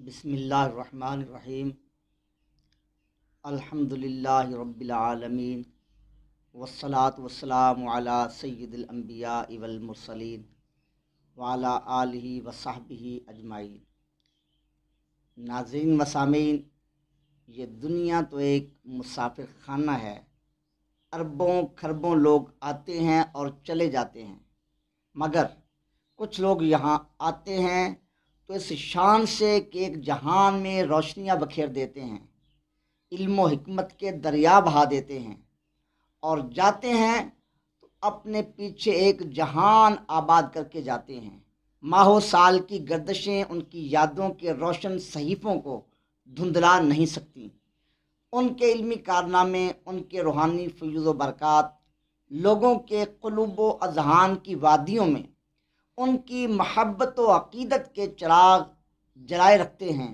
بسم اللہ الرحمن الرحیم الحمدللہ رب العالمین والصلاة والسلام علی سید الانبیاء والمرسلین وعلی آلہ وصحبہ اجمعین۔ ناظرین و سامعین، یہ دنیا تو ایک مسافر خانہ ہے۔ اربوں کھربوں لوگ آتے ہیں اور چلے جاتے ہیں، مگر کچھ لوگ یہاں آتے ہیں تو اس شان سے کہ ایک جہان میں روشنیاں بکھیر دیتے ہیں، علم و حکمت کے دریا بہا دیتے ہیں، اور جاتے ہیں تو اپنے پیچھے ایک جہان آباد کر کے جاتے ہیں۔ ماہ و سال کی گردشیں ان کی یادوں کے روشن صحیفوں کو دھندلا نہیں سکتی۔ ان کے علمی کارنامے، ان کے روحانی فیوز و برکات لوگوں کے قلوب و اذہان کی وادیوں میں ان کی محبت و عقیدت کے چراغ جلائے رکھتے ہیں۔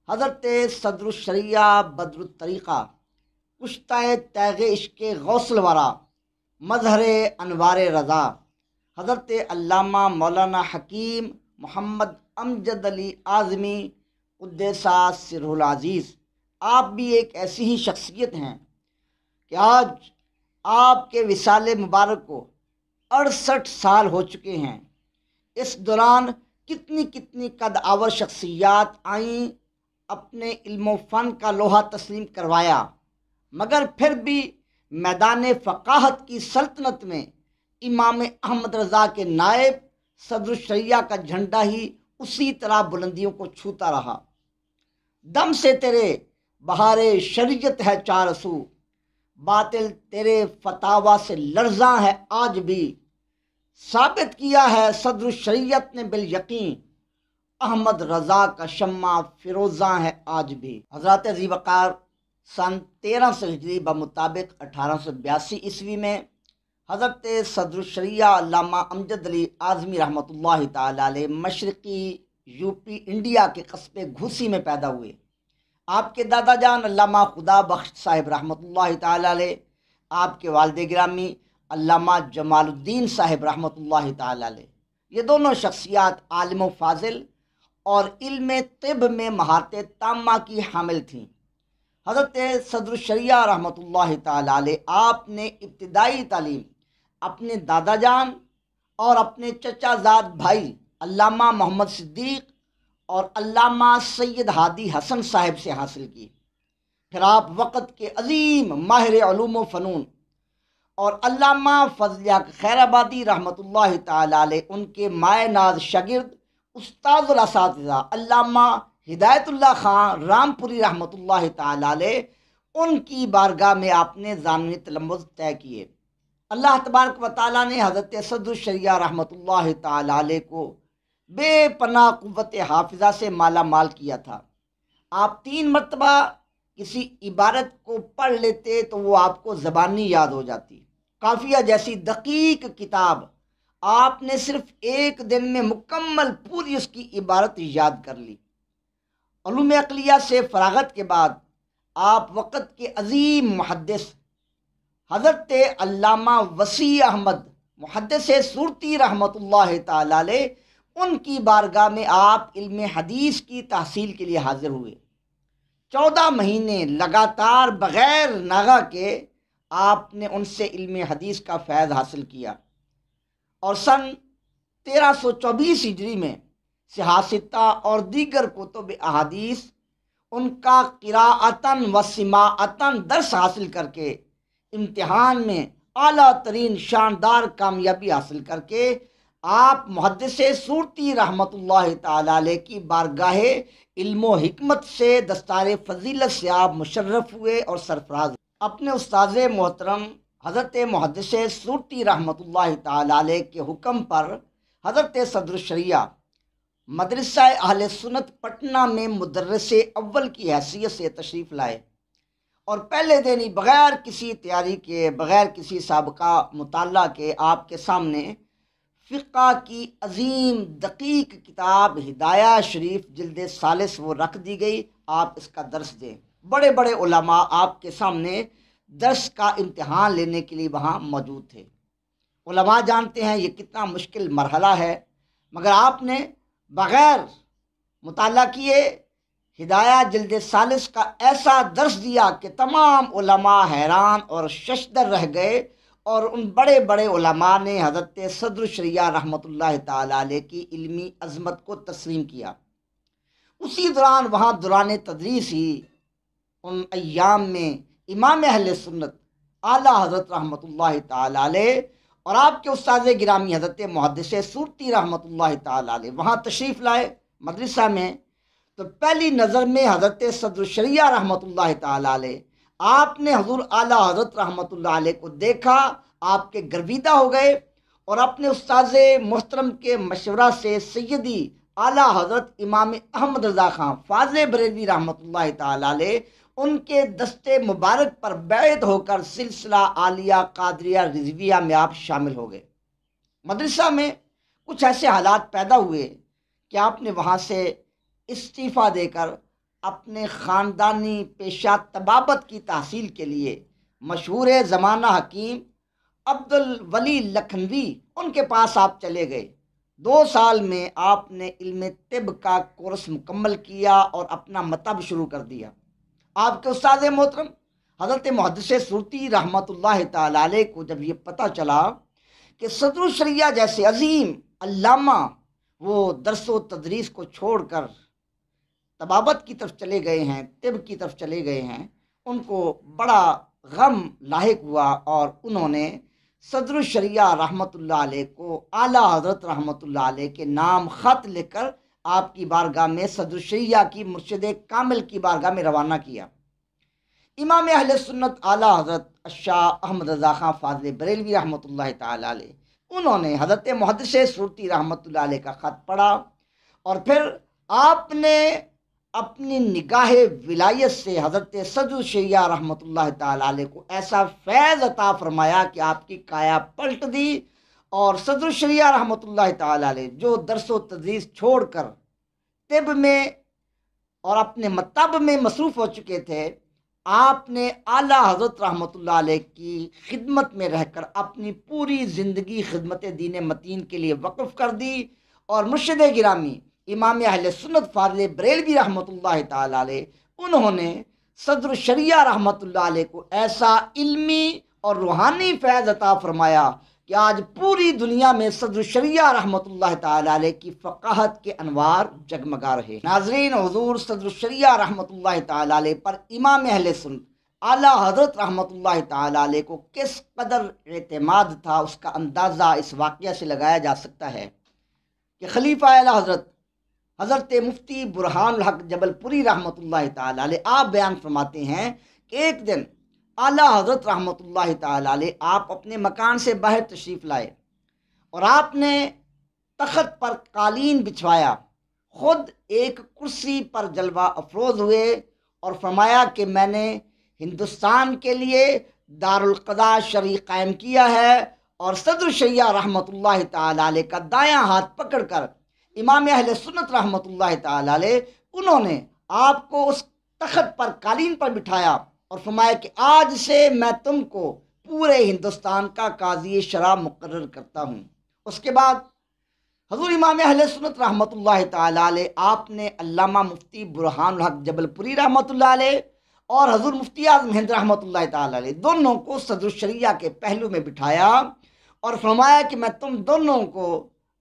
حضرت صدر الشریعہ بدر الطریقہ، کشتہ تیغ عشق غوث الورا، مظہر انوار رضا، حضرت علامہ مولانا حکیم محمد امجد علی اعظمی قدس سرہ العزیز، آپ بھی ایک ایسی ہی شخصیت ہیں کہ آج آپ کے وصال مبارک کو 68 سال ہو چکے ہیں۔ اس دوران کتنی قد آور شخصیات آئیں، اپنے علم و فن کا لوہا تسلیم کروایا، مگر پھر بھی میدان فقاہت کی سلطنت میں امام احمد رضا کے نائب صدر الشریعہ کا جھنڈا ہی اسی طرح بلندیوں کو چھوتا رہا۔ دم سے تیرے بہار شریعت ہے چارسو، باطل تیرے فتاوا سے لرزاں ہے آج بھی، ثابت کیا ہے صدر الشریعت نے بالیقین، احمد رضا کا شمع فروزاں ہے آج بھی۔ حضرات ذی وقار سن 1300 ہجری بمطابق 1882 عیسوی میں حضرت صدر الشریعہ علامہ امجد علی اعظمی رحمۃ اللہ تعالی علیہ مشرقی یوپی انڈیا کے قصبے گھوسی میں پیدا ہوئے۔ آپ کے دادا جان علامہ خدا بخش صاحب رحمۃ اللہ تعالی علیہ، آپ کے والد گرامی علامہ جمال الدین صاحب رحمۃ اللہ تعالی علیہ، یہ دونوں شخصیات عالم و فاضل اور علم طب میں مہارت تامہ کی حامل تھیں۔ حضرت صدر الشریعہ رحمۃ اللہ تعالی علیہ آپ نے ابتدائی تعلیم اپنے دادا جان اور اپنے چچا زاد بھائی علامہ محمد صدیق اور علامہ سید ہادی حسن صاحب سے حاصل کی۔ پھر آپ وقت کے عظیم ماہر علوم و فنون اور علامہ فضل حق خیر آبادی رحمۃ اللہ تعالی علیہ ان کے مائع ناز شاگرد استاد الاساتذہ علامہ ہدایت اللہ خان رامپوری رحمۃ اللہ تعالی علیہ ان کی بارگاہ میں آپ نے ضامن تلمذ طے کیے۔ اللہ تبارک و تعالیٰ نے حضرت صدر الشریعہ رحمۃ اللہ تعالی علیہ کو بے پناہ قوت حافظہ سے مالا مال کیا تھا۔ آپ 3 مرتبہ کسی عبارت کو پڑھ لیتے تو وہ آپ کو زبانی یاد ہو جاتی۔ قافیہ جیسی دقیق کتاب آپ نے صرف 1 دن میں مکمل پوری اس کی عبارت یاد کر لی۔ علوم عقلیہ سے فراغت کے بعد آپ وقت کے عظیم محدث حضرت علامہ وسیع احمد محدث سورتی رحمۃ اللہ تعالی علیہ ان کی بارگاہ میں آپ علم حدیث کی تحصیل کے لیے حاضر ہوئے۔ 14 مہینے لگاتار بغیر ناغہ کے آپ نے ان سے علم حدیث کا فیض حاصل کیا، اور سن 1324 ہجری میں صحاح اور دیگر کتب احادیث ان کا قراءتاً و سماعتاً درس حاصل کر کے امتحان میں اعلیٰ ترین شاندار کامیابی حاصل کر کے آپ محدث سورتی رحمۃ اللہ تعالی علیہ کی بارگاہ علم و حکمت سے دستار فضیلت سے آپ مشرف ہوئے اور سرفراز ہوئے۔ اپنے استاذ محترم حضرت محدث سورتی رحمۃ اللہ تعالی علیہ کے حکم پر حضرت صدر الشریعہ مدرسہ اہل سنت پٹنہ میں مدرس اول کی حیثیت سے تشریف لائے، اور پہلے دن ہی بغیر کسی تیاری کے، بغیر کسی سابقہ مطالعہ کے آپ کے سامنے فقہ کی عظیم دقیق کتاب ہدایہ شریف جلد ثالث وہ رکھ دی گئی، آپ اس کا درس دیں۔ بڑے بڑے علماء آپ کے سامنے درس کا امتحان لینے کے لیے وہاں موجود تھے۔ علماء جانتے ہیں یہ کتنا مشکل مرحلہ ہے، مگر آپ نے بغیر مطالعہ کیے۔ ہدایہ جلد ثالث کا ایسا درس دیا کہ تمام علماء حیران اور ششدر رہ گئے، اور ان بڑے بڑے علماء نے حضرت صدر الشریعہ رحمۃ اللہ تعالی علیہ کی علمی عظمت کو تسلیم کیا۔ اسی دوران وہاں دوران تدریس ہی ان ایام میں امام اہل سنت اعلیٰ حضرت رحمۃ اللہ تعالی علیہ اور آپ کے استاد گرامی حضرت محدث سورتی رحمۃ اللہ تعالی علیہ وہاں تشریف لائے مدرسہ میں۔ تو پہلی نظر میں حضرت صدر الشریعہ رحمۃ اللہ تعالی علیہ آپ نے حضور اعلیٰ حضرت رحمۃ اللہ علیہ کو دیکھا، آپ کے گرویدہ ہو گئے، اور اپنے استاذ محترم کے مشورہ سے سیدی اعلیٰ حضرت امام احمد رضا خان فاضل بریلوی رحمۃ اللہ تعالی علیہ ان کے دستے مبارک پر بیعت ہو کر سلسلہ عالیہ قادریہ رضویہ میں آپ شامل ہو گئے۔ مدرسہ میں کچھ ایسے حالات پیدا ہوئے کہ آپ نے وہاں سے استعفیٰ دے کر اپنے خاندانی پیشہ طبابت کی تحصیل کے لیے مشہور زمانہ حکیم عبد الولی لکھنوی ان کے پاس آپ چلے گئے۔ 2 سال میں آپ نے علم طب کا کورس مکمل کیا اور اپنا مطب شروع کر دیا۔ آپ کے استاد محترم حضرت محدث سورتی رحمۃ اللہ تعالی علیہ کو جب یہ پتہ چلا کہ صدر الشریعہ جیسے عظیم علامہ وہ درس و تدریس کو چھوڑ کر طبابت کی طرف چلے گئے ہیں، طب کی طرف چلے گئے ہیں، ان کو بڑا غم لاحق ہوا، اور انہوں نے صدر الشریعہ رحمۃ اللہ علیہ کو اعلیٰ حضرت رحمۃ اللہ علیہ کے نام خط لکھ کر آپ کی بارگاہ میں صدر الشریعہ کی مرشد کامل کی بارگاہ میں روانہ کیا۔ امام اہل سنت اعلیٰ حضرت الشاہ احمد رضا خان فاضل بریلوی رحمۃ اللہ تعالی علیہ انہوں نے حضرت محدث سورتی رحمۃ اللہ علیہ کا خط پڑھا، اور پھر آپ نے اپنی نگاہ ولایت سے حضرت صدر الشریعہ رحمۃ اللہ تعالی علیہ کو ایسا فیض عطا فرمایا کہ آپ کی کایا پلٹ دی، اور صدر الشریعہ رحمۃ اللہ تعالی علیہ جو درس و تدریس چھوڑ کر طب میں اور اپنے مطب میں مصروف ہو چکے تھے، آپ نے اعلیٰ حضرت رحمۃ اللہ علیہ کی خدمت میں رہ کر اپنی پوری زندگی خدمت دین متین کے لیے وقف کر دی، اور مرشد گرامی امام اہل سنت فاضل بریلوی رحمۃ اللہ تعالی علیہ انہوں نے صدر الشریعہ رحمۃ اللہ علیہ کو ایسا علمی اور روحانی فیض عطا فرمایا کہ آج پوری دنیا میں صدر الشریعہ رحمۃ اللہ تعالی علیہ کی فقاہت کے انوار جگمگا رہے۔ ناظرین، حضور صدر الشریعہ رحمۃ اللہ تعالی علیہ پر امام اہل سنت اعلیٰ حضرت رحمۃ اللہ تعالی علیہ کو کس قدر اعتماد تھا، اس کا اندازہ اس واقعہ سے لگایا جا سکتا ہے کہ خلیفہ اعلیٰ حضرت مفتی برہان الحق جبل پوری رحمۃ اللہ تعالی علیہ آپ بیان فرماتے ہیں کہ ایک دن اعلیٰ حضرت رحمۃ اللہ تعالی علیہ آپ اپنے مکان سے باہر تشریف لائے، اور آپ نے تخت پر قالین بچھوایا، خود ایک کرسی پر جلوہ افروز ہوئے، اور فرمایا کہ میں نے ہندوستان کے لیے دارالقضاء شرعی قائم کیا ہے، اور صدر الشریعہ رحمۃ اللہ تعالی علیہ کا دایاں ہاتھ پکڑ کر امام اہل سنت رحمۃ اللہ تعالی علیہ انہوں نے آپ کو اس تخت پر قالین پر بٹھایا اور فرمایا کہ آج سے میں تم کو پورے ہندوستان کا قاضی شرع مقرر کرتا ہوں۔ اس کے بعد حضور امام اہل سنت رحمۃ اللہ تعالی علیہ آپ نے علامہ مفتی برہان الحق جبل پوری رحمۃ اللہ علیہ اور حضور مفتی اعظم ہند رحمۃ اللہ تعالی علیہ دونوں کو صدر الشریعہ کے پہلو میں بٹھایا، اور فرمایا کہ میں تم دونوں کو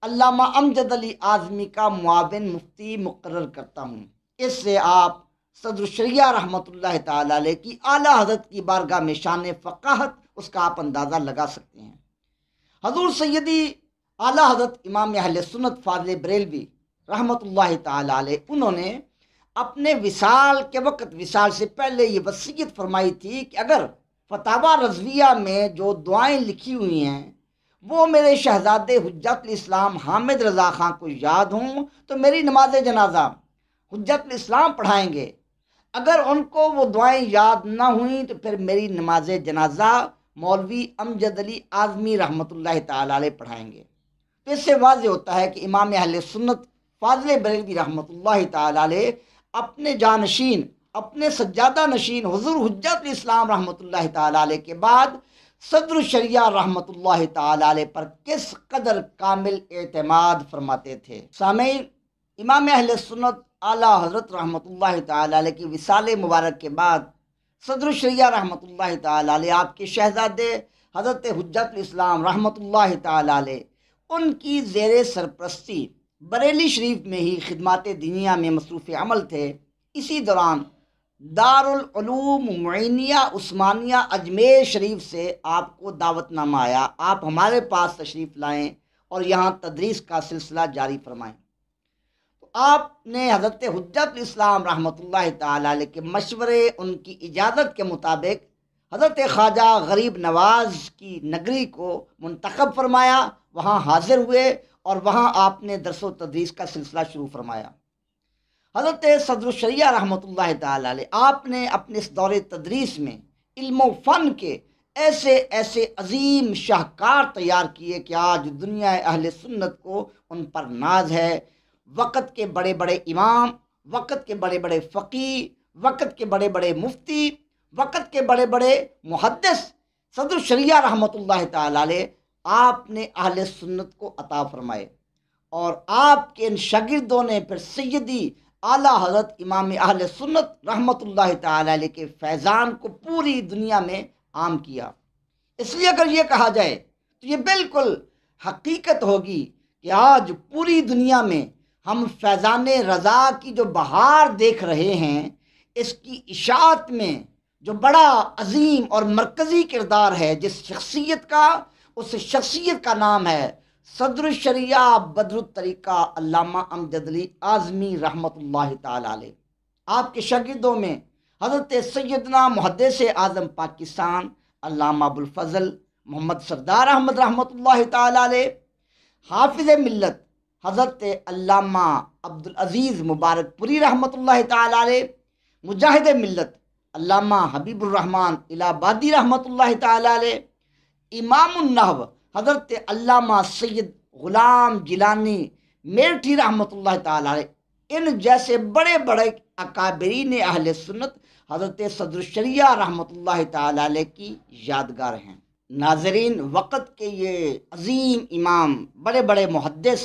علامہ امجد علی اعظمی کا معاون مفتی مقرر کرتا ہوں۔ اس سے آپ صدر الشریعہ رحمۃ اللہ تعالی علیہ کی اعلیٰ حضرت کی بارگاہ میں شان فقاہت اس کا آپ اندازہ لگا سکتے ہیں۔ حضور سیدی اعلیٰ حضرت امام اہل سنت فاضل بریلوی رحمۃ اللہ تعالی علیہ انہوں نے اپنے وصال کے وقت، وصال سے پہلے یہ وصیت فرمائی تھی کہ اگر فتاوی رضویہ میں جو دعائیں لکھی ہوئی ہیں وہ میرے شہزادے حجت الاسلام حامد رضا خان کو یاد ہوں تو میری نماز جنازہ حجت الاسلام پڑھائیں گے، اگر ان کو وہ دعائیں یاد نہ ہوئیں تو پھر میری نماز جنازہ مولوی امجد علی اعظمی رحمۃ اللہ تعالی علیہ پڑھائیں گے۔ تو اس سے واضح ہوتا ہے کہ امام اہل سنت فاضل بریلوی رحمۃ اللہ تعالی علیہ اپنے جانشین، اپنے سجادہ نشین حضور حجت الاسلام رحمۃ اللہ تعالی علیہ کے بعد صدر الشریعہ رحمۃ اللہ تعالی علیہ پر کس قدر کامل اعتماد فرماتے تھے۔ سامعین، امام اہل سنت اعلیٰ حضرت رحمۃ اللہ تعالی علیہ کی وصال مبارک کے بعد صدر الشریعہ رحمۃ اللہ تعالی علیہ، آپ کے شہزادے حضرت حجت الاسلام رحمۃ اللہ تعالی علیہ، ان کی زیر سرپرستی بریلی شریف میں ہی خدمات دینیہ میں مصروف عمل تھے۔ اسی دوران دارالعلوم معینیہ عثمانیہ اجمیر شریف سے آپ کو دعوت نامہ آیا، آپ ہمارے پاس تشریف لائیں اور یہاں تدریس کا سلسلہ جاری فرمائیں۔ تو آپ نے حضرت حجت الاسلام رحمۃ اللہ تعالی علیہ کے مشورے، ان کی اجازت کے مطابق حضرت خواجہ غریب نواز کی نگری کو منتخب فرمایا، وہاں حاضر ہوئے اور وہاں آپ نے درس و تدریس کا سلسلہ شروع فرمایا۔ حضرت صدر الشریعہ رحمۃ اللہ تعالی علیہ، آپ نے اپنے اس دور تدریس میں علم و فن کے ایسے ایسے عظیم شاہکار تیار کیے کہ آج دنیا اہل سنت کو ان پر ناز ہے۔ وقت کے بڑے بڑے امام، وقت کے بڑے بڑے فقیہ، وقت کے بڑے بڑے مفتی، وقت کے بڑے بڑے محدث صدر الشریعہ رحمۃ اللہ تعالی علیہ آپ نے اہل سنت کو عطا فرمائے، اور آپ کے ان شاگردوں نے پھر سیدی اعلیٰ حضرت امام اہل سنت رحمۃ اللہ تعالی علیہ کے فیضان کو پوری دنیا میں عام کیا۔ اس لیے اگر یہ کہا جائے تو یہ بالکل حقیقت ہوگی کہ آج پوری دنیا میں ہم فیضان رضا کی جو بہار دیکھ رہے ہیں، اس کی اشاعت میں جو بڑا عظیم اور مرکزی کردار ہے جس شخصیت کا، اس شخصیت کا نام ہے صدر الشریعہ بدر الطریقہ علامہ امجد علی اعظمی رحمۃ اللہ تعالی علیہ۔ آپ کے شاگردوں میں حضرت سیدنا محدث اعظم پاکستان علامہ ابوالفضل محمد سردار احمد رحمۃ اللہ تعالی علیہ، حافظ ملت حضرت علامہ عبدالعزیز مبارک پوری رحمۃ اللہ تعالی علیہ، مجاہد ملت علامہ حبیب الرحمن الہٰبادی رحمۃ اللہ تعالی علیہ، امام النحو حضرت علامہ سید غلام جیلانی میرٹھی رحمۃ اللہ تعالی علیہ، ان جیسے بڑے بڑے اکابرین اہل سنت حضرت صدر الشریعہ رحمۃ اللہ تعالی علیہ کی یادگار ہیں۔ ناظرین، وقت کے یہ عظیم امام، بڑے بڑے محدث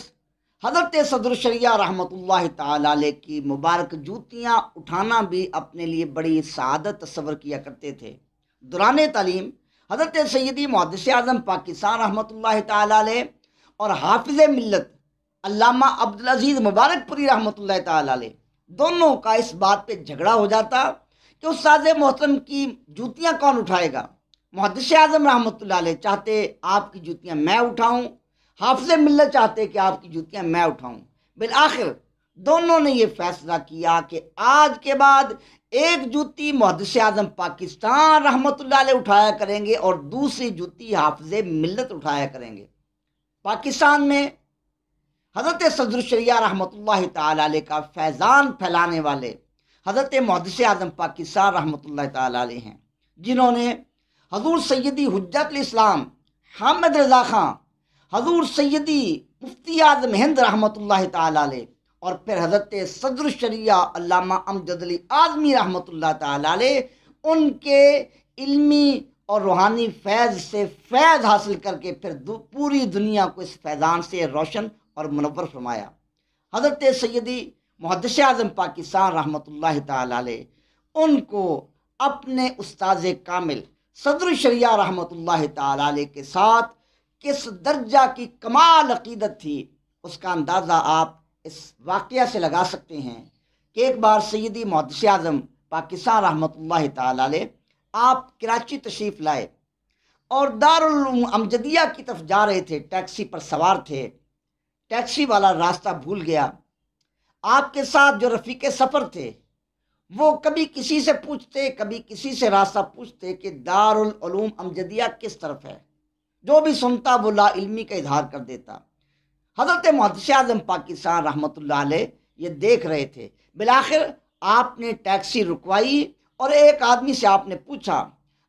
حضرت صدر الشریعہ رحمۃ اللہ تعالی علیہ کی مبارک جوتیاں اٹھانا بھی اپنے لیے بڑی سعادت تصور کیا کرتے تھے۔ دوران تعلیم حضرت سیدی محدث اعظم پاکستان رحمۃ اللہ تعالی علیہ اور حافظ ملت علامہ عبدالعزیز مبارک پوری رحمۃ اللہ تعالی علیہ، دونوں کا اس بات پہ جھگڑا ہو جاتا کہ استاد محترم کی جوتیاں کون اٹھائے گا۔ محدث اعظم رحمۃ اللہ علیہ چاہتے آپ کی جوتیاں میں اٹھاؤں، حافظ ملت چاہتے کہ آپ کی جوتیاں میں اٹھاؤں۔ بالآخر دونوں نے یہ فیصلہ کیا کہ آج کے بعد ایک جوتی محدث اعظم پاکستان رحمۃ اللہ علیہ اٹھایا کریں گے اور دوسری جوتی حافظ ملت اٹھایا کریں گے۔ پاکستان میں حضرت صدر الشریعہ رحمۃ اللہ تعالی علیہ کا فیضان پھیلانے والے حضرت محدث اعظم پاکستان رحمۃ اللہ تعالی علیہ ہیں، جنہوں نے حضور سیدی حجت الاسلام حامد رضا خان، حضور سیدی مفتی اعظم ہند رحمۃ اللہ تعالی علیہ، اور پھر حضرت صدر الشریعہ علامہ امجد علی اعظمی رحمۃ اللہ تعالی علیہ، ان کے علمی اور روحانی فیض سے فیض حاصل کر کے پھر پوری دنیا کو اس فیضان سے روشن اور منور فرمایا۔ حضرت سیدی محدث اعظم پاکستان رحمۃ اللہ تعالی علیہ، ان کو اپنے استاذ کامل صدر الشریعہ رحمۃ اللہ تعالی علیہ کے ساتھ کس درجہ کی کمال عقیدت تھی، اس کا اندازہ آپ اس واقعہ سے لگا سکتے ہیں کہ ایک بار سیدی محدث اعظم پاکستان رحمۃ اللہ تعالی علیہ آپ کراچی تشریف لائے اور دارالعلوم امجدیہ کی طرف جا رہے تھے، ٹیکسی پر سوار تھے، ٹیکسی والا راستہ بھول گیا۔ آپ کے ساتھ جو رفیق سفر تھے وہ کبھی کسی سے پوچھتے، کبھی کسی سے راستہ پوچھتے کہ دارالعلوم امجدیہ کس طرف ہے، جو بھی سنتا وہ لا علمی کا اظہار کر دیتا۔ حضرت محدث اعظم پاکستان رحمۃ اللہ علیہ یہ دیکھ رہے تھے۔ بالآخر آپ نے ٹیکسی رکوائی اور ایک آدمی سے آپ نے پوچھا،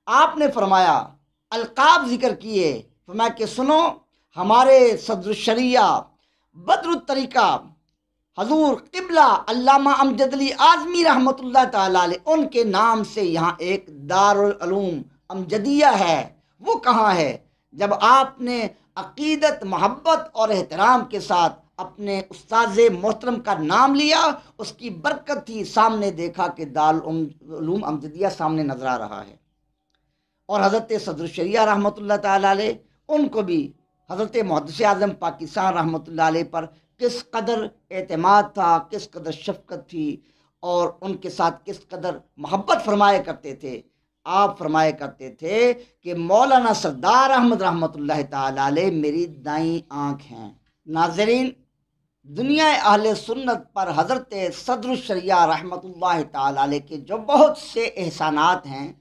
آپ نے فرمایا، القاب ذکر کیے، فرمایا کہ سنو، ہمارے صدر الشریعہ بدر الطریقہ حضور قبلہ علامہ امجد علی اعظمی رحمۃ اللہ تعالی علیہ، ان کے نام سے یہاں ایک دارالعلوم امجدیہ ہے، وہ کہاں ہے؟ جب آپ نے عقیدت، محبت اور احترام کے ساتھ اپنے استاذ محترم کا نام لیا، اس کی برکت تھی، سامنے دیکھا کہ دارالعلوم امجدیہ سامنے نظر آ رہا ہے۔ اور حضرت صدر الشریعہ رحمۃ اللہ تعالیٰ علیہ، ان کو بھی حضرت محدث اعظم پاکستان رحمۃ اللہ علیہ پر کس قدر اعتماد تھا، کس قدر شفقت تھی، اور ان کے ساتھ کس قدر محبت فرمایا کرتے تھے۔ آپ فرمایا کرتے تھے کہ مولانا سردار احمد رحمۃ اللہ تعالیٰ علیہ میری دائیں آنکھ ہیں۔ ناظرین، دنیا اہل سنت پر حضرت صدر الشریعہ رحمۃ اللہ تعالیٰ علیہ کے جو بہت سے احسانات ہیں،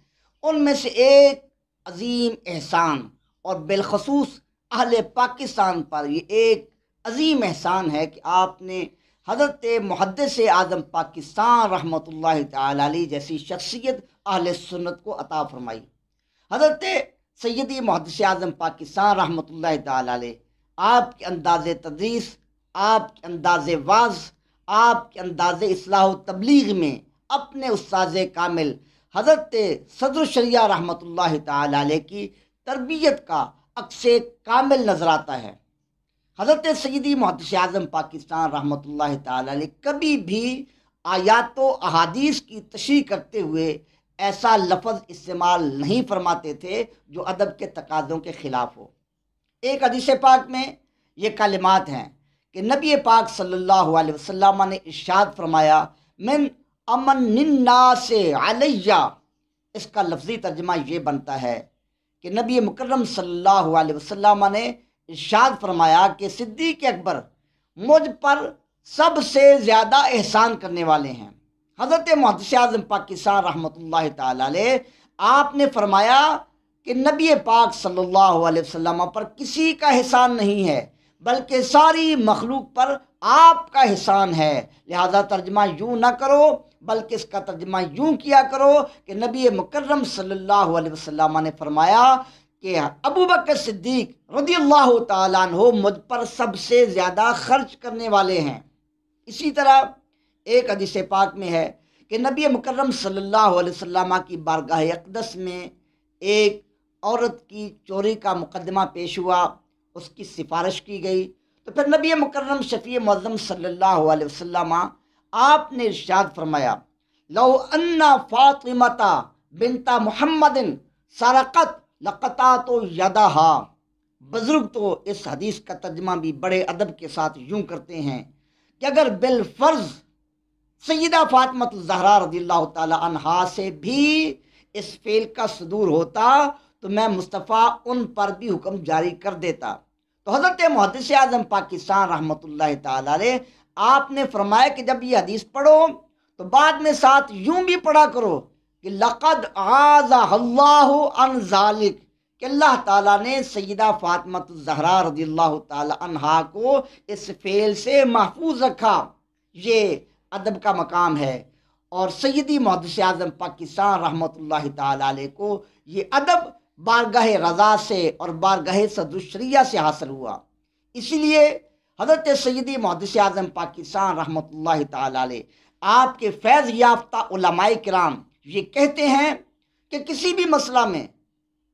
ان میں سے ایک عظیم احسان، اور بالخصوص اہل پاکستان پر یہ ایک عظیم احسان ہے کہ آپ نے حضرت محدث اعظم پاکستان رحمۃ اللہ تعالیٰ علیہ جیسی شخصیت اہل سنت کو عطا فرمائی۔ حضرت سیدی محدث اعظم پاکستان رحمۃ اللہ تعالیٰ علیہ، آپ کے انداز تدریس، آپ کے انداز واعظ، آپ کے انداز اصلاح و تبلیغ میں اپنے استاذ کامل حضرت صدر الشریعہ رحمۃ اللہ تعالیٰ علیہ کی تربیت کا عکس کامل نظر آتا ہے۔ حضرت سیدی محدث اعظم پاکستان رحمۃ اللہ تعالیٰ علیہ کبھی بھی آیات و احادیث کی تشریح کرتے ہوئے ایسا لفظ استعمال نہیں فرماتے تھے جو ادب کے تقاضوں کے خلاف ہو۔ ایک حدیث پاک میں یہ کلمات ہیں کہ نبی پاک صلی اللہ علیہ وسلم نے ارشاد فرمایا، من امن الناس علیہ۔ اس کا لفظی ترجمہ یہ بنتا ہے کہ نبی مکرم صلی اللہ علیہ وسلم نے ارشاد فرمایا کہ صدیق اکبر مجھ پر سب سے زیادہ احسان کرنے والے ہیں۔ حضرت محدث اعظم پاکستان رحمۃ اللہ تعالیٰ علیہ، آپ نے فرمایا کہ نبی پاک صلی اللہ علیہ وسلم پر کسی کا احسان نہیں ہے، بلکہ ساری مخلوق پر آپ کا احسان ہے۔ لہذا ترجمہ یوں نہ کرو، بلکہ اس کا ترجمہ یوں کیا کرو کہ نبی مکرم صلی اللہ علیہ وسلم نے فرمایا کہ ابو بکر صدیق رضی اللہ تعالیٰ عنہ مجھ پر سب سے زیادہ خرچ کرنے والے ہیں۔ اسی طرح ایک حدیث پاک میں ہے کہ نبی مکرم صلی اللہ علیہ وسلم کی بارگاہ اقدس میں ایک عورت کی چوری کا مقدمہ پیش ہوا، اس کی سفارش کی گئی، تو پھر نبی مکرم شفیع معظم صلی اللہ علیہ وسلم آپ نے ارشاد فرمایا، لو ان فاطمۃ بنت محمد سرقت لقطعت یدہا۔ بزرگ تو اس حدیث کا ترجمہ بھی بڑے ادب کے ساتھ یوں کرتے ہیں کہ اگر بالفرض سیدہ فاطمہ الزہرا رضی اللہ تعالی عنہا سے بھی اس فعل کا صدور ہوتا تو میں مصطفیٰ ان پر بھی حکم جاری کر دیتا۔ تو حضرت محدث اعظم پاکستان رحمۃ اللہ تعالی علیہ، آپ نے فرمایا کہ جب یہ حدیث پڑھو تو بعد میں ساتھ یوں بھی پڑھا کرو کہ لقد اعاذہ اللہ عن ذالک، کہ اللہ تعالیٰ نے سیدہ فاطمہ الزہرا رضی اللہ تعالی عنہا کو اس فعل سے محفوظ رکھا۔ یہ ادب کا مقام ہے، اور سیدی محدث اعظم پاکستان رحمۃ اللہ تعالی علیہ کو یہ ادب بارگاہ رضا سے اور بارگاہ صدر الشریعہ سے حاصل ہوا۔ اسی لیے حضرت سیدی محدث اعظم پاکستان رحمۃ اللہ تعالی علیہ، آپ کے فیض یافتہ علماء کرام یہ کہتے ہیں کہ کسی بھی مسئلہ میں،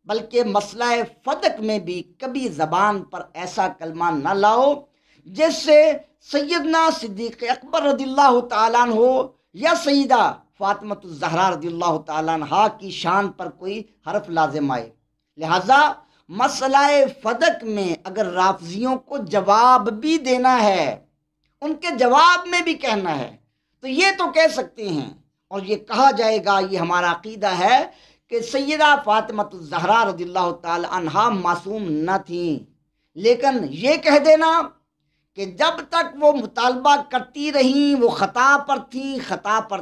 بلکہ مسئلہ فدق میں بھی کبھی زبان پر ایسا کلمہ نہ لاؤ جس سے سیدنا صدیق اکبر رضی اللہ تعالیٰ عنہ یا سیدہ فاطمہ الزہرا رضی اللہ تعالیٰ عنہ کی شان پر کوئی حرف لازم آئے۔ لہذا مسئلہ فدق میں اگر رافضیوں کو جواب بھی دینا ہے، ان کے جواب میں بھی کہنا ہے، تو یہ تو کہہ سکتے ہیں، اور یہ کہا جائے گا، یہ ہمارا عقیدہ ہے کہ سیدہ فاطمہ الزہرا رضی اللہ تعالی عنہا معصوم نہ تھیں، لیکن یہ کہہ دینا کہ جب تک وہ مطالبہ کرتی رہیں وہ خطا پر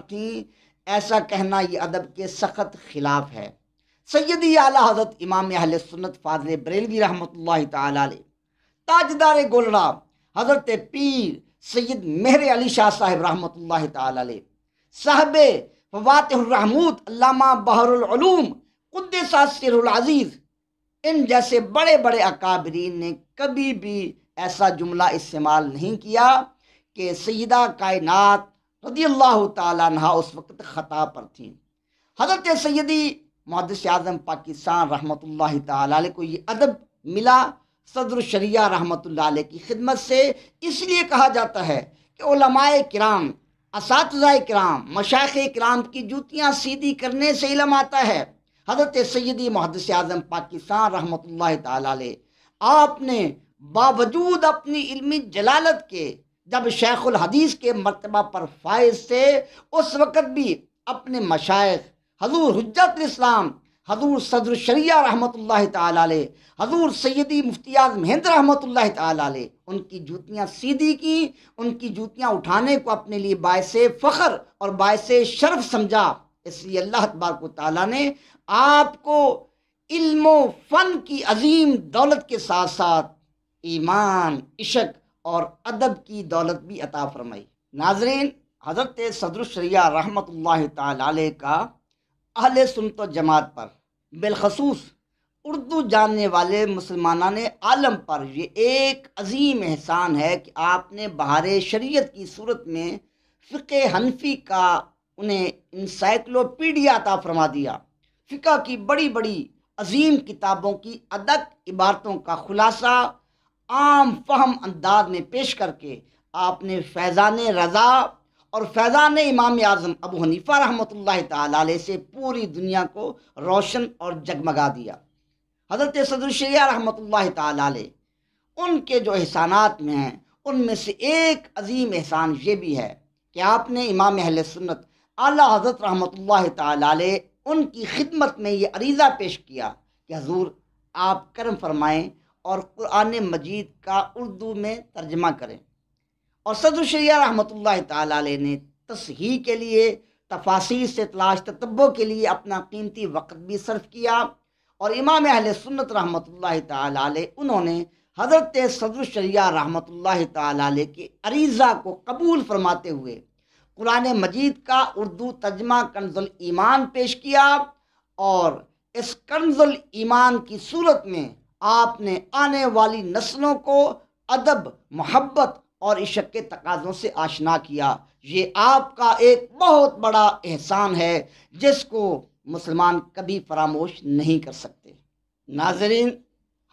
تھیں، ایسا کہنا یہ ادب کے سخت خلاف ہے۔ سیدی اعلیٰ حضرت امام اہل سنت فاضل بریلوی رحمۃ اللہ تعالی علیہ، تاجدار گولڑا حضرت پیر سید مہر علی شاہ صاحب رحمۃ اللہ تعالی علیہ، صاحب فواتح الرحمود علامہ بحر العلوم قدس سرہ العزیز، ان جیسے بڑے بڑے اکابرین نے کبھی بھی ایسا جملہ استعمال نہیں کیا کہ سیدہ کائنات رضی اللہ تعالیٰ عنہ اس وقت خطا پر تھیں۔ حضرت سیدی محدث اعظم پاکستان رحمۃ اللہ تعالی علیہ کو یہ ادب ملا صدر الشریعہ رحمۃ اللہ علیہ کی خدمت سے اس لیے کہا جاتا ہے کہ علماء کرام، اساتذہ کرام، مشائخ کرام کی جوتیاں سیدھی کرنے سے علم آتا ہے۔ حضرت سیدی محدث اعظم پاکستان رحمۃ اللہ تعالی علیہ، آپ نے باوجود اپنی علمی جلالت کے جب شیخ الحدیث کے مرتبہ پر فائز تھے، اس وقت بھی اپنے مشائخ حضور حجت الاسلام، حضور صدر الشریعہ رحمۃ اللہ تعالی علیہ، حضور سیدی مفتی اعظم ہند رحمۃ اللہ تعالی علیہ، ان کی جوتیاں سیدھی کی، ان کی جوتیاں اٹھانے کو اپنے لیے باعث فخر اور باعث شرف سمجھا۔ اس لیے اللہ تبارک و تعالیٰ نے آپ کو علم و فن کی عظیم دولت کے ساتھ ساتھ ایمان، عشق اور ادب کی دولت بھی عطا فرمائی۔ ناظرین، حضرت صدر الشریعہ رحمۃ اللہ تعالی علیہ کا اہل سنت و جماعت پر، بالخصوص اردو جاننے والے مسلمانان عالم پر یہ ایک عظیم احسان ہے کہ آپ نے بہار شریعت کی صورت میں فقہ حنفی کا انہیں انسائکلوپیڈیا عطا فرما دیا۔ فقہ کی بڑی بڑی عظیم کتابوں کی ادق عبارتوں کا خلاصہ عام فہم انداز میں پیش کر کے آپ نے فیضان رضا اور فیضان امام اعظم ابو حنیفہ رحمۃ اللہ تعالی علیہ سے پوری دنیا کو روشن اور جگمگا دیا۔ حضرت صدر الشریعہ رحمۃ اللہ تعالی علیہ، ان کے جو احسانات میں ہیں، ان میں سے ایک عظیم احسان یہ بھی ہے کہ آپ نے امام اہل سنت اعلیٰ حضرت رحمۃ اللہ تعالی علیہ ان کی خدمت میں یہ عریضہ پیش کیا کہ حضور آپ کرم فرمائیں اور قرآن مجید کا اردو میں ترجمہ کریں۔ اور صدر الشریعہ رحمۃ اللہ تعالی علیہ نے تصحیح کے لیے، تفاسیر سے تلاش تتبع کے لیے اپنا قیمتی وقت بھی صرف کیا، اور امام اہل سنت رحمۃ اللہ تعالی علیہ انہوں نے حضرت صدر الشریعہ رحمۃ اللہ تعالی علیہ کے عریضہ کو قبول فرماتے ہوئے قرآن مجید کا اردو ترجمہ کنز الایمان پیش کیا، اور اس کنز الایمان کی صورت میں آپ نے آنے والی نسلوں کو ادب، محبت اور عشق کے تقاضوں سے آشنا کیا۔ یہ آپ کا ایک بہت بڑا احسان ہے جس کو مسلمان کبھی فراموش نہیں کر سکتے۔ ناظرین،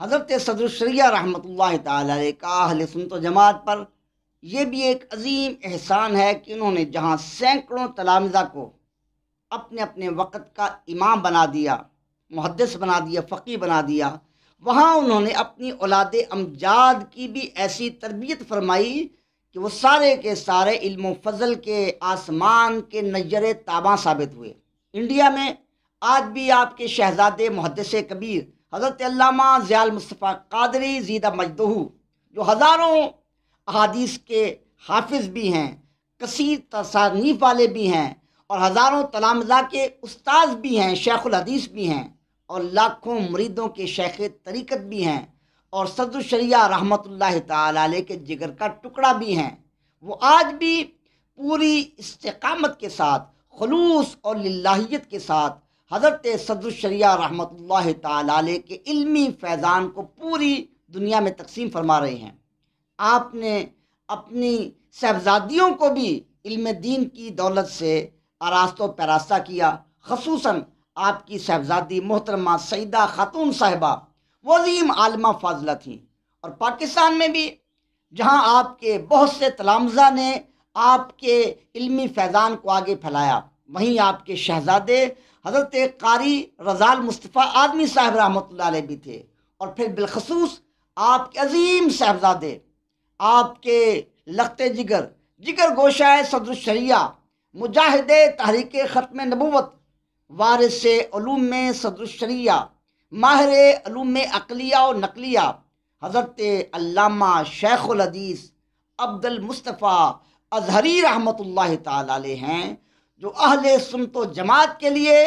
حضرت صدر الشریعہ رحمۃ اللہ تعالی علیہ کا اہل سنت و جماعت پر یہ بھی ایک عظیم احسان ہے کہ انہوں نے جہاں سینکڑوں تلامذہ کو اپنے اپنے وقت کا امام بنا دیا، محدث بنا دیا، فقیہ بنا دیا، وہاں انہوں نے اپنی اولاد امجاد کی بھی ایسی تربیت فرمائی کہ وہ سارے کے سارے علم و فضل کے آسمان کے نیر تاباں ثابت ہوئے۔ انڈیا میں آج بھی آپ کے شہزادے محدث کبیر حضرت علامہ ضیاء المصطفیٰ قادری زیدہ مجدہ، جو ہزاروں احادیث کے حافظ بھی ہیں، کثیر تصانیف والے بھی ہیں، اور ہزاروں تلامذہ کے استاذ بھی ہیں، شیخ الحدیث بھی ہیں، اور لاکھوں مریدوں کے شیخ طریقت بھی ہیں، اور صدر الشریعہ رحمۃ اللہ تعالی علیہ کے جگر کا ٹکڑا بھی ہیں، وہ آج بھی پوری استقامت کے ساتھ، خلوص اور للہیت کے ساتھ حضرت صدر الشریعہ رحمۃ اللہ تعالی علیہ کے علمی فیضان کو پوری دنیا میں تقسیم فرما رہے ہیں۔ آپ نے اپنی صاحبزادیوں کو بھی علم دین کی دولت سے آراستہ و پیراستہ کیا، خصوصاً آپ کی صاحبزادی محترمہ سیدہ خاتون صاحبہ وہ عظیم عالمہ فاضلہ تھیں، اور پاکستان میں بھی جہاں آپ کے بہت سے تلامذہ نے آپ کے علمی فیضان کو آگے پھیلایا، وہیں آپ کے شہزادے حضرت قاری رضا المصطفیٰ آدمی صاحب رحمۃ اللہ علیہ بھی تھے، اور پھر بالخصوص آپ کے عظیم صاحبزادے، آپ کے لخت جگر گوشہ صدر الشریعہ، مجاہد تحریک ختم نبوت، وارث علوم میں صدر الشریعہ، ماہر علوم عقلیہ و نقلیہ، حضرت علامہ شیخ الحدیث عبد المصطفیٰ ازہری رحمۃ اللہ تعالی علیہ ہیں، جو اہل سنت و جماعت کے لیے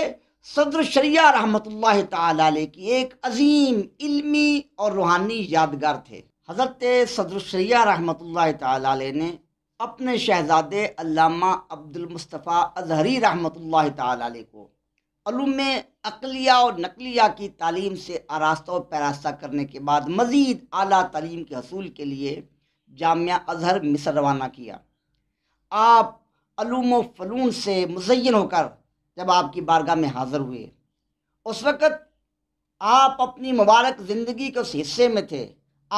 صدر الشریعہ رحمۃ اللہ تعالی علیہ کی ایک عظیم علمی اور روحانی یادگار تھے۔ حضرت صدر الشریعہ رحمۃ اللہ تعالی علیہ نے اپنے شہزادے علامہ عبد المصطفیٰ ازہری رحمۃ اللہ تعالی علیہ کو علوم عقلیہ اور نقلیہ کی تعلیم سے آراستہ و پیراستہ کرنے کے بعد مزید اعلیٰ تعلیم کے حصول کے لیے جامعہ ازہر مصر روانہ کیا۔ آپ علوم و فنون سے مزین ہو کر جب آپ کی بارگاہ میں حاضر ہوئے، اس وقت آپ اپنی مبارک زندگی کے اس حصے میں تھے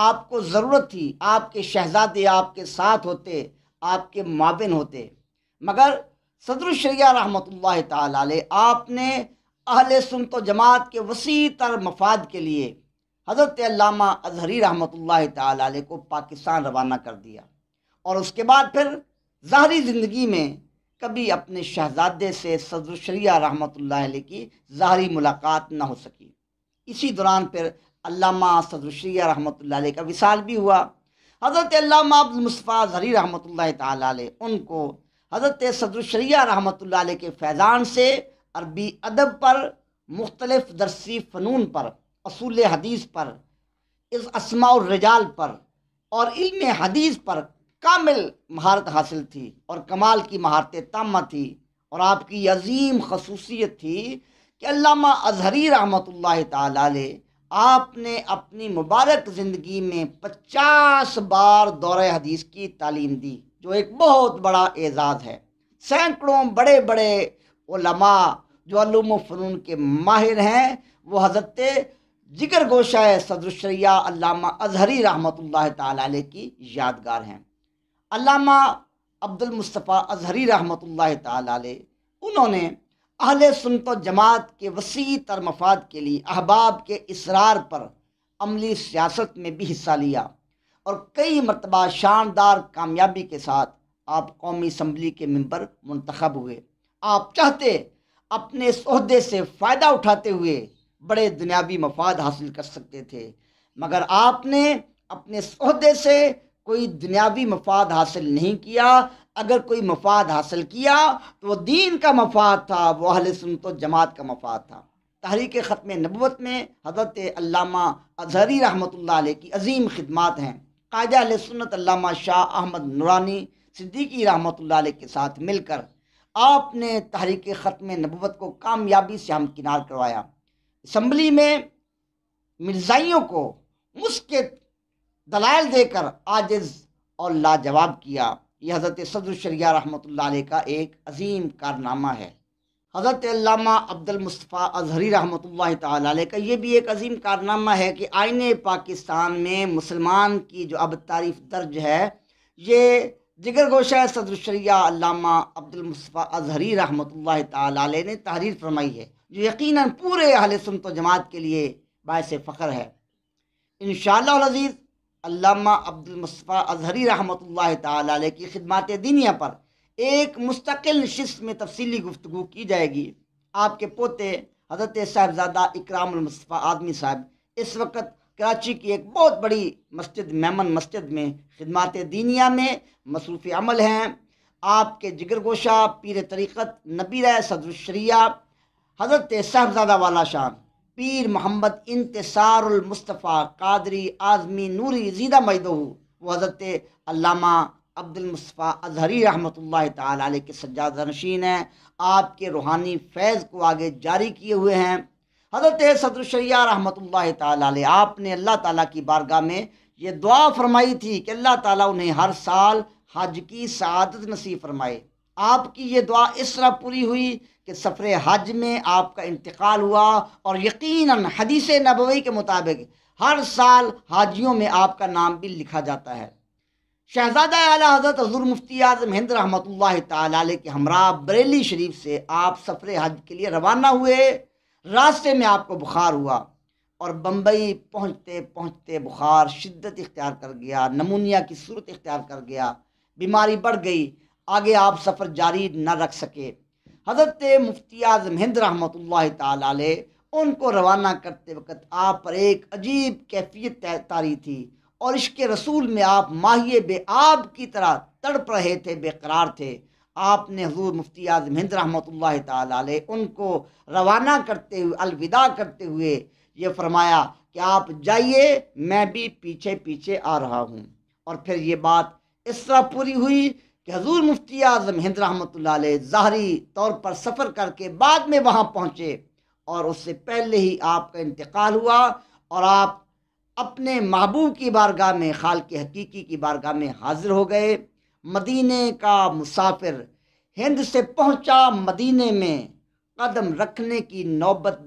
آپ کو ضرورت تھی آپ کے شہزادے آپ کے ساتھ ہوتے، آپ کے معاون ہوتے، مگر صدر الشریعہ رحمۃ اللہ تعالی علیہ آپ نے اہل سنت و جماعت کے وسیع تر مفاد کے لیے حضرت علامہ اظہری رحمۃ اللہ تعالی علیہ کو پاکستان روانہ کر دیا، اور اس کے بعد پھر ظاہری زندگی میں کبھی اپنے شہزادے سے صدر الشریعہ رحمۃ اللہ علیہ کی ظاہری ملاقات نہ ہو سکی۔ اسی دوران پھر علامہ صدر الشریعہ رحمۃ اللہ علیہ کا وصال بھی ہوا۔ حضرت علامہ عبد المصطفیٰ اظہری رحمۃ اللہ تعالی علیہ ان کو حضرت صدر الشریعہ رحمۃ اللہ علیہ کے فیضان سے عربی ادب پر، مختلف درسی فنون پر، اصول حدیث پر، اسماء الرجال پر اور علم حدیث پر کامل مہارت حاصل تھی، اور کمال کی مہارت تامہ تھی۔ اور آپ کی عظیم خصوصیت تھی کہ علامہ اظہری رحمۃ اللہ تعالی علیہ آپ نے اپنی مبارک زندگی میں 50 بار دورہ حدیث کی تعلیم دی، جو ایک بہت بڑا اعزاز ہے۔ سینکڑوں بڑے بڑے علماء جو علوم و فنون کے ماہر ہیں وہ حضرت جگر گوشہ صدر الشریعہ علامہ اظہری رحمۃ اللہ تعالی علیہ کی یادگار ہیں۔ علامہ عبد المصطفیٰ اظہری رحمۃ اللہ تعالی علیہ انہوں نے اہل سنت و جماعت کے وسیع تر مفاد کے لیے احباب کے اصرار پر عملی سیاست میں بھی حصہ لیا، اور کئی مرتبہ شاندار کامیابی کے ساتھ آپ قومی اسمبلی کے ممبر منتخب ہوئے۔ آپ چاہتے اپنے اس عہدے سے فائدہ اٹھاتے ہوئے بڑے دنیاوی مفاد حاصل کر سکتے تھے، مگر آپ نے اپنے اس عہدے سے کوئی دنیاوی مفاد حاصل نہیں کیا۔ اگر کوئی مفاد حاصل کیا تو وہ دین کا مفاد تھا، وہ اہل سنت و جماعت کا مفاد تھا۔ تحریک ختم نبوت میں حضرت علامہ اظہری رحمۃ اللہ علیہ کی عظیم خدمات ہیں۔ قائد اہل سنت علامہ شاہ احمد نورانی صدیقی رحمۃ اللہ علیہ کے ساتھ مل کر آپ نے تحریک ختم نبوت کو کامیابی سے ہمکنار کروایا۔ اسمبلی میں مرزائیوں کو مسکت دلائل دے کر عاجز اور لاجواب کیا۔ یہ حضرت صدر الشریعہ رحمۃ اللہ علیہ کا ایک عظیم کارنامہ ہے۔ حضرت علامہ عبد المصطفیٰ اظہری رحمۃ اللہ تعالی علیہ کا یہ بھی ایک عظیم کارنامہ ہے کہ آئین پاکستان میں مسلمان کی جو اب تعریف درج ہے، یہ جگر گوشہ صدر الشریعہ علامہ عبد المصطفیٰ اظہری رحمۃ اللہ تعالی علیہ نے تحریر فرمائی ہے، جو یقیناً پورے اہل سنت و جماعت کے لیے باعث فخر ہے۔ انشاءاللہ العزیز علامہ عبد المصطفیٰ اظہری رحمۃ اللہ تعالی علیہ کی خدمات دینیہ پر ایک مستقل نشست میں تفصیلی گفتگو کی جائے گی۔ آپ کے پوتے حضرت صاحبزادہ اکرام المصطفیٰ آدمی صاحب اس وقت کراچی کی ایک بہت بڑی مسجد میمن مسجد میں خدمات دینیہ میں مصروف عمل ہیں۔ آپ کے جگر گوشہ پیر طریقت نبیرہ صدر الشریعہ حضرت صاحبزادہ والا شان پیر محمد انتصار المصطفیٰ قادری اعظمی نوری زیدہ مجدہ وہ حضرت علامہ عبد المصطفیٰ اظہری رحمۃ اللہ تعالی علیہ کے سجادہ نشین ہیں۔ آپ کے روحانی فیض کو آگے جاری کیے ہوئے ہیں۔ حضرت صدر الشریعہ رحمۃ اللہ تعالی علیہ آپ نے اللہ تعالیٰ کی بارگاہ میں یہ دعا فرمائی تھی کہ اللہ تعالیٰ انہیں ہر سال حج کی سعادت نصیب فرمائے۔ آپ کی یہ دعا اس طرح پوری ہوئی کہ سفر حج میں آپ کا انتقال ہوا، اور یقیناً حدیث نبوی کے مطابق ہر سال حاجیوں میں آپ کا نام بھی لکھا جاتا ہے۔ شہزادہ اعلیٰ حضرت حضور مفتی اعظم ہند رحمۃ اللہ تعالی علیہ کے ہمراہ بریلی شریف سے آپ سفر حج کے لیے روانہ ہوئے۔ راستے میں آپ کو بخار ہوا، اور بمبئی پہنچتے پہنچتے بخار شدت اختیار کر گیا، نمونیا کی صورت اختیار کر گیا، بیماری بڑھ گئی، آگے آپ سفر جاری نہ رکھ سکے۔ حضرت مفتی اعظم ہند رحمۃ اللہ تعالی علیہ ان کو روانہ کرتے وقت آپ پر ایک عجیب کیفیت طاری تھی، اور عشق رسول میں آپ ماہی بے آب کی طرح تڑپ رہے تھے، بے قرار تھے۔ آپ نے حضور مفتی اعظم ہند رحمۃ اللہ تعالی علیہ ان کو روانہ کرتے ہوئے الوداع کرتے ہوئے یہ فرمایا کہ آپ جائیے، میں بھی پیچھے پیچھے آ رہا ہوں۔ اور پھر یہ بات اس طرح پوری ہوئی کہ حضور مفتی اعظم ہند رحمۃ اللہ علیہ ظاہری طور پر سفر کر کے بعد میں وہاں پہنچے، اور اس سے پہلے ہی آپ کا انتقال ہوا، اور آپ اپنے محبوب کی بارگاہ میں، خالق حقیقی کی بارگاہ میں حاضر ہو گئے۔ مدینے کا مسافر ہند سے پہنچا، مدینے میں قدم رکھنے کی نوبت